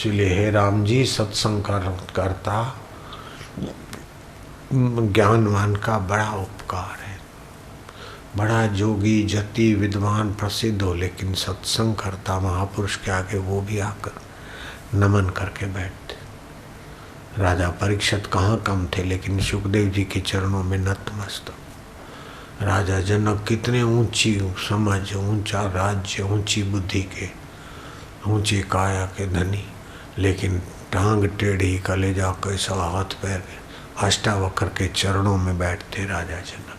इसलिए हे राम जी, सत्संग करता ज्ञानवान का बड़ा उपकार है। बड़ा जोगी जति विद्वान प्रसिद्ध हो, लेकिन सत्संग करता महापुरुष के आगे वो भी आकर नमन करके बैठते। राजा परीक्षित कहाँ कम थे, लेकिन सुखदेव जी के चरणों में नतमस्तक। राजा जनक कितने ऊंची समझ, ऊंचा राज्य, ऊंची बुद्धि के, ऊंची काया के धनी, लेकिन टांग टेढ़ी, कलेजा कैसा, हाथ पैर अष्टावक्र के चरणों में बैठते राजा जनक।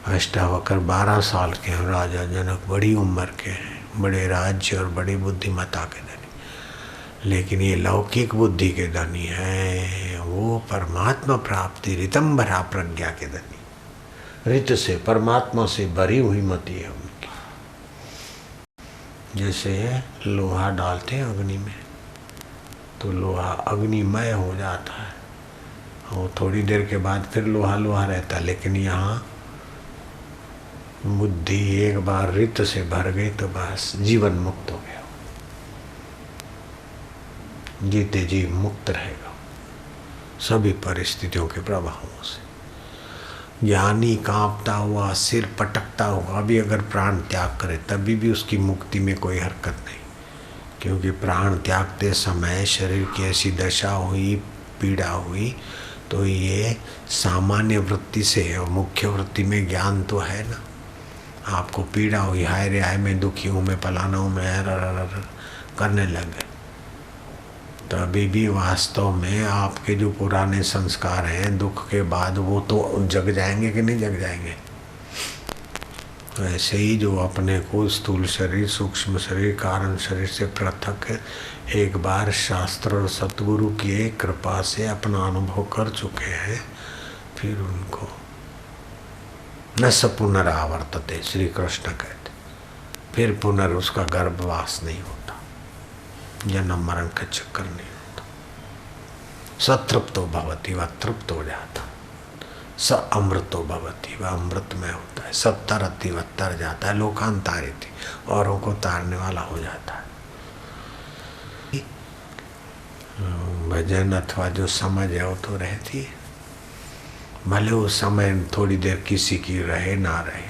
अष्टावक्र 12 साल के हैं, राजा जनक बड़ी उम्र के हैं, बड़े राज्य और बड़ी बुद्धिमत्ता के धनी, लेकिन ये लौकिक बुद्धि के धनी है। वो परमात्मा प्राप्ति ऋतंभरा प्रज्ञा के धनी, ऋत से, परमात्मा से भरी हुई मति है उनकी। जैसे लोहा डालते अग्नि में तो लोहा अग्निमय हो जाता है और थोड़ी देर के बाद फिर लोहा लोहा रहता है, लेकिन यहाँ बुद्धि एक बार ऋत से भर गई तो बस जीवन मुक्त हो गया, जीते जी मुक्त रहेगा सभी परिस्थितियों के प्रभावों से। ज्ञानी कांपता हुआ, सिर पटकता हुआ भी अगर प्राण त्याग करे तभी भी उसकी मुक्ति में कोई हरकत नहीं, क्योंकि प्राण त्यागते समय शरीर की ऐसी दशा हुई, पीड़ा हुई, तो ये सामान्य वृत्ति से है और मुख्य वृत्ति में ज्ञान तो है ना। आपको पीड़ा हुई, हाय रे हाय मैं दुखी हूँ, मैं फलाना हूँ, मैं करने लग गए, तभी भी वास्तव में आपके जो पुराने संस्कार हैं दुख के बाद वो तो जग जाएंगे कि नहीं जग जाएंगे। ऐसे ही जो अपने को स्थूल शरीर, सूक्ष्म शरीर, कारण शरीर से पृथक एक बार शास्त्र और सतगुरु की कृपा से अपना अनुभव कर चुके हैं, फिर उनको न स पुनरावर्तते, श्री कृष्ण कहते, फिर पुनर् उसका गर्भवास नहीं होता, जन्म मरण का चक्कर नहीं होता। सतृप्तो भवति, वह तृप्त हो जाता, स अमृतो भवति, वह अमृत में होता है, सब तरती वह तर जाता है, लोकांतारिति, औरों को तारने वाला हो जाता है। भजन अथवा जो समझ है वो तो रहती है, भले वो समय थोड़ी देर किसी की रहे ना रहे,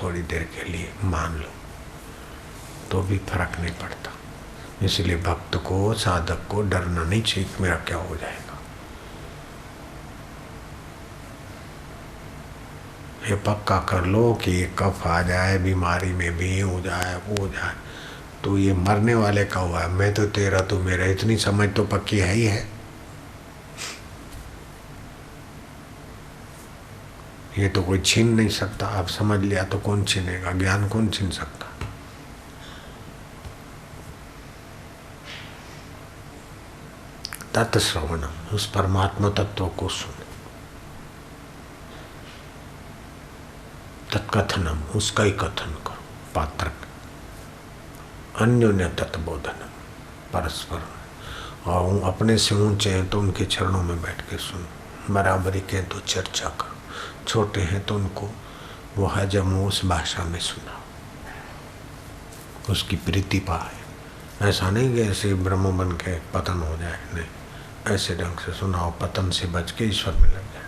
थोड़ी देर के लिए मान लो तो भी फर्क नहीं पड़ता। इसलिए भक्त को, साधक को डरना नहीं चाहिए मेरा क्या हो जाएगा। ये पक्का कर लो कि ये कफ आ जाए, बीमारी में भी हो जाए, वो हो जाए, तो ये मरने वाले का हुआ है, मैं तो तेरा तो मेरा, इतनी समझ तो पक्की है ही है। ये तो कोई छीन नहीं सकता, आप समझ लिया तो कौन छीनेगा, ज्ञान कौन छीन सकता। तत्श्रवणम, उस परमात्मा तत्व को सुन, तत्कथनम, उसका ही कथन करो, पात्र अन्योन्य तत्बोधनम, परस्पर, और अपने से ऊंचे हैं तो उनके चरणों में बैठ के सुनो, बराबरी के तो चर्चा करो, छोटे हैं तो उनको वो हजम उस भाषा में सुनाओ, उसकी प्रीति पाए। ऐसा नहीं कि ऐसे ब्रह्म बन के पतन हो जाए, नहीं, ऐसे ढंग से सुनाओ पतन से बच के ईश्वर में लग जाए।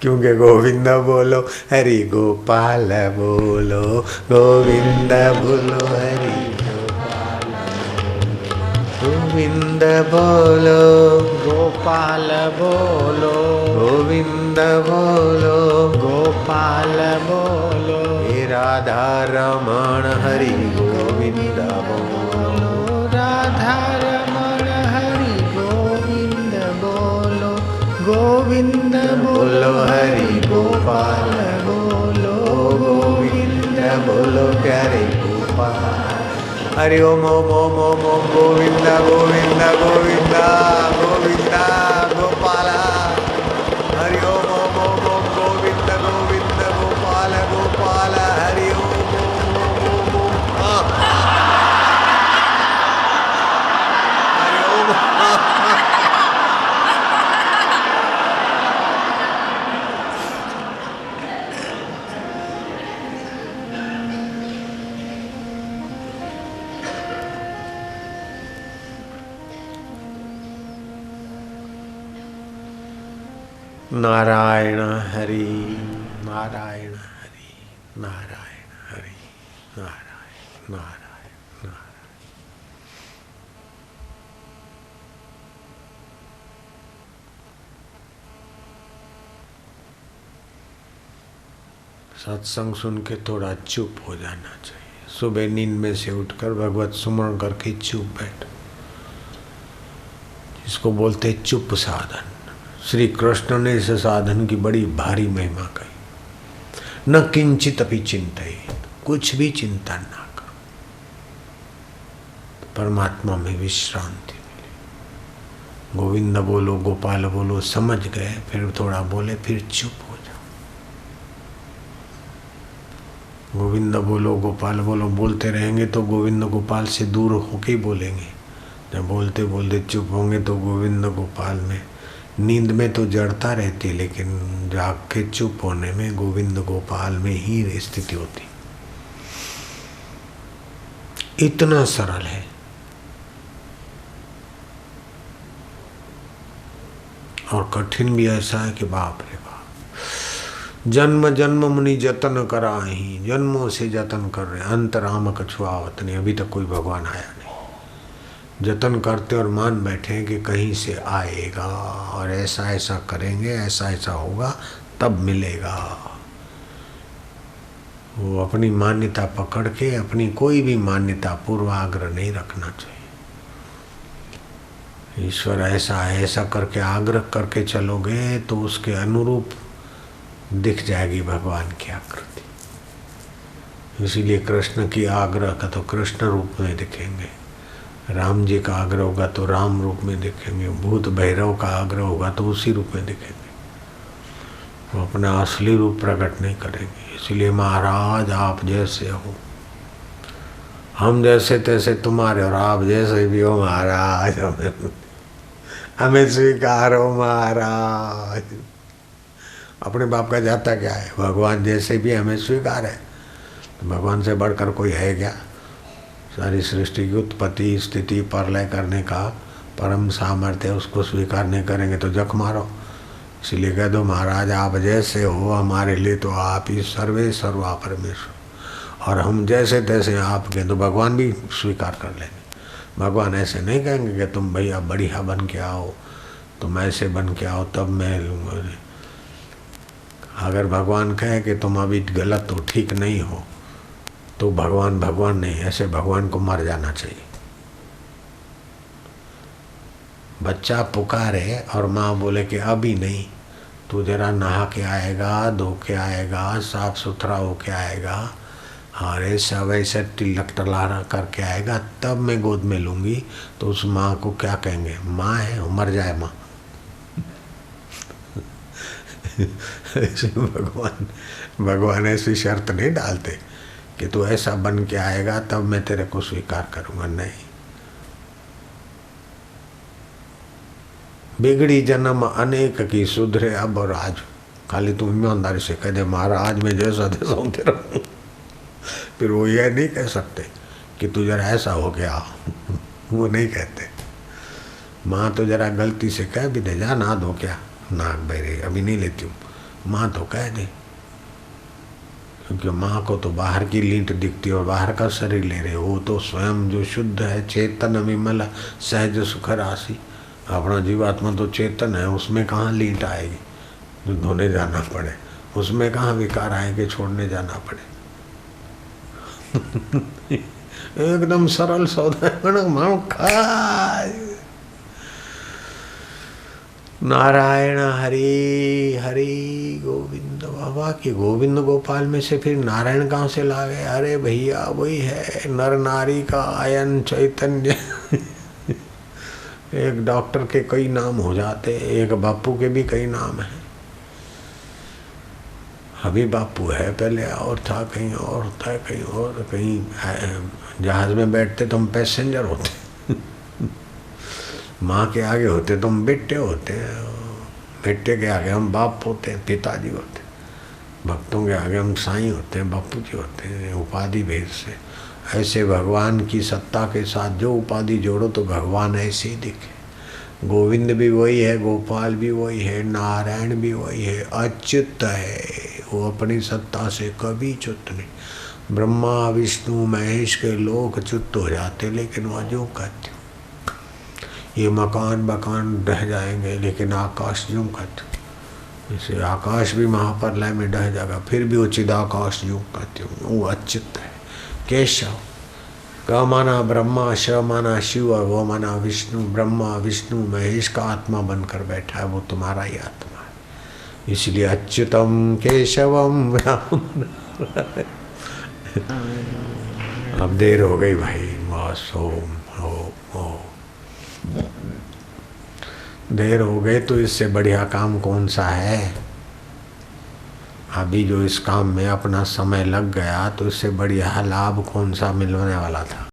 क्योंकि गोविंद बोलो हरि गोपाल बोलो, गोविंद बोलो हरि गोपाल, गोविंद बोलो गोपाल बोलो, गोविंद बोलो गोपाल बोलो, हे राधा रमण हरि गोविंद बोलो, राधा रमण हरि गोविंद बोलो, गोविंद बोलो हरि गोपाल बोलो, गोविंद बोलो प्यारे गोपाल। हरि ओम ओम ओम ओम ओम गोविंद गोविंद गोविंद गोविंद गोपाल। हरि ओम ओम ओम ओम गोविंद गोविंद गोपाल गोपाल। हरि ओम ओम ओम ओम ओम। हरि ओम। नारायण हरि नारायण हरि नारायण हरि नारायण नारायण नारायण। सत्संग सुन के थोड़ा चुप हो जाना चाहिए। सुबह नींद में से उठकर भगवत सुमरण करके चुप बैठ, इसको बोलते चुप साधन। श्री कृष्ण ने इस साधन की बड़ी भारी महिमा कही। न किंचित अपि चिंतयेत्, कुछ भी चिंता ना करो, परमात्मा में विश्रांति मिले। गोविंद बोलो, गोपाल बोलो, समझ गए, फिर थोड़ा बोले, फिर चुप हो जाओ। गोविंद बोलो, गोपाल बोलो बोलते रहेंगे तो गोविंद गोपाल से दूर होके ही बोलेंगे। जब बोलते बोलते चुप होंगे तो गोविंद गोपाल में नींद में तो जड़ता रहती है, लेकिन जाग के चुप होने में गोविंद गोपाल में ही स्थिति होती। इतना सरल है। और कठिन भी ऐसा है कि बाप रे बाप। जन्म जन्म मुनि जतन कराही, जन्मों से जतन कर रहे, अंतराम कछुआवत नहीं, अभी तक कोई भगवान आया नहीं। जतन करते और मान बैठे कि कहीं से आएगा और ऐसा ऐसा करेंगे, ऐसा ऐसा होगा, तब मिलेगा। वो अपनी मान्यता पकड़ के, अपनी कोई भी मान्यता पूर्वाग्रह नहीं रखना चाहिए। ईश्वर ऐसा है, ऐसा करके आग्रह करके चलोगे तो उसके अनुरूप दिख जाएगी भगवान की आकृति। इसीलिए कृष्ण की आग्रह का तो कृष्ण रूप में दिखेंगे, राम जी का आग्रह होगा तो राम रूप में दिखेंगे, भूत भैरव का आग्रह होगा तो उसी रूप में दिखेंगे। वो अपना असली रूप प्रकट नहीं करेंगे। इसलिए महाराज आप जैसे हो, हम जैसे तैसे तुम्हारे, और आप जैसे भी हो महाराज हमें स्वीकार हो महाराज। अपने बाप का जाता क्या है, भगवान जैसे भी हमें स्वीकार है। तो भगवान से बढ़कर कोई है क्या? सारी सृष्टि की उत्पत्ति स्थिति प्रलय करने का परम सामर्थ्य, उसको स्वीकार नहीं करेंगे तो जख मारो। इसलिए कह दो महाराज आप जैसे हो हमारे लिए तो आप ही सर्वे सर्वा परमेश्वर, और हम जैसे तैसे आपके, तो भगवान भी स्वीकार कर लेंगे। भगवान ऐसे नहीं कहेंगे कि तुम भैया बढ़िया बन के आओ, तुम ऐसे बन के आओ तब मैं लूँगा। अगर भगवान कहे कि तुम अभी गलत हो, ठीक नहीं हो, तो भगवान भगवान नहीं, ऐसे भगवान को मर जाना चाहिए। बच्चा पुकारे और माँ बोले कि अभी नहीं, तू जरा नहा के आएगा, धो के आएगा, साफ सुथरा हो के आएगा, और ऐसा वैसा तिलक तलारा करके आएगा, तब मैं गोद में लूँगी। तो उस माँ को क्या कहेंगे? माँ है, मर जाए माँ। ऐसे भगवान ऐसी शर्त नहीं डालते कि तू ऐसा बन के आएगा तब मैं तेरे को स्वीकार करूँगा। नहीं, बिगड़ी जन्म अनेक की, सुधरे अब और आज। खाली तुम ईमानदारी से कह दे महाराज मैं जैसा जैसा हूँ तेरा, फिर वो यह नहीं कह सकते कि तू जरा ऐसा हो गया। वो नहीं कहते। माँ तो जरा गलती से कह भी दे, जा ना दो क्या, नाक बहरे अभी नहीं लेती हूँ, माँ तो कह दे। क्योंकि माँ को तो बाहर की लींट दिखती है और बाहर का शरीर ले रहे, वो तो स्वयं जो शुद्ध है, चेतन विमल सहज सुख राशि। अपना जीवात्मा तो चेतन है, उसमें कहाँ लींट आएगी जो धोने जाना पड़े, उसमें कहाँ विकार आएंगे छोड़ने जाना पड़े। एकदम सरल सौदा है। नारायण हरि हरि गोविंद। बाबा की गोविंद गोपाल में से फिर नारायण कहाँ से ला गए? अरे भैया वही है नर नारी का आयन चैतन्य। एक डॉक्टर के कई नाम हो जाते, एक बापू के भी कई नाम हैं। अभी बापू है, पहले और था, कहीं और था, कहीं और, कहीं जहाज में बैठते तो हम पैसेंजर होते, माँ के आगे होते तो हम बेटे होते हैं, बेटे के आगे हम बाप होते हैं, पिताजी होते हैं, भक्तों के आगे हम साईं होते हैं, बापू जी होते हैं, उपाधि भेद से। ऐसे भगवान की सत्ता के साथ जो उपाधि जोड़ो तो भगवान ऐसे ही दिखे। गोविंद भी वही है, गोपाल भी वही है, नारायण भी वही है, अच्युत है। वो अपनी सत्ता से कभी च्युत नहीं। ब्रह्मा विष्णु महेश के लोग च्युत हो जाते, लेकिन वह जो कहते ये मकान बकान ढह जाएंगे, लेकिन आकाश यूं कहते जैसे आकाश भी महाप्रलय में ढह जाएगा, फिर भी वो चिदाकाश यूं कहते वो अच्युत है। केशव, क माना ब्रह्मा, श माना शिव और वो माना विष्णु। ब्रह्मा विष्णु महेश का आत्मा बनकर बैठा है, वो तुम्हारा ही आत्मा है। इसलिए अच्युतम केशवम। अब देर हो गई भाई, बस हो देर हो गई तो इससे बढ़िया काम कौन सा है। अभी जो इस काम में अपना समय लग गया तो इससे बढ़िया लाभ कौन सा मिलने वाला था।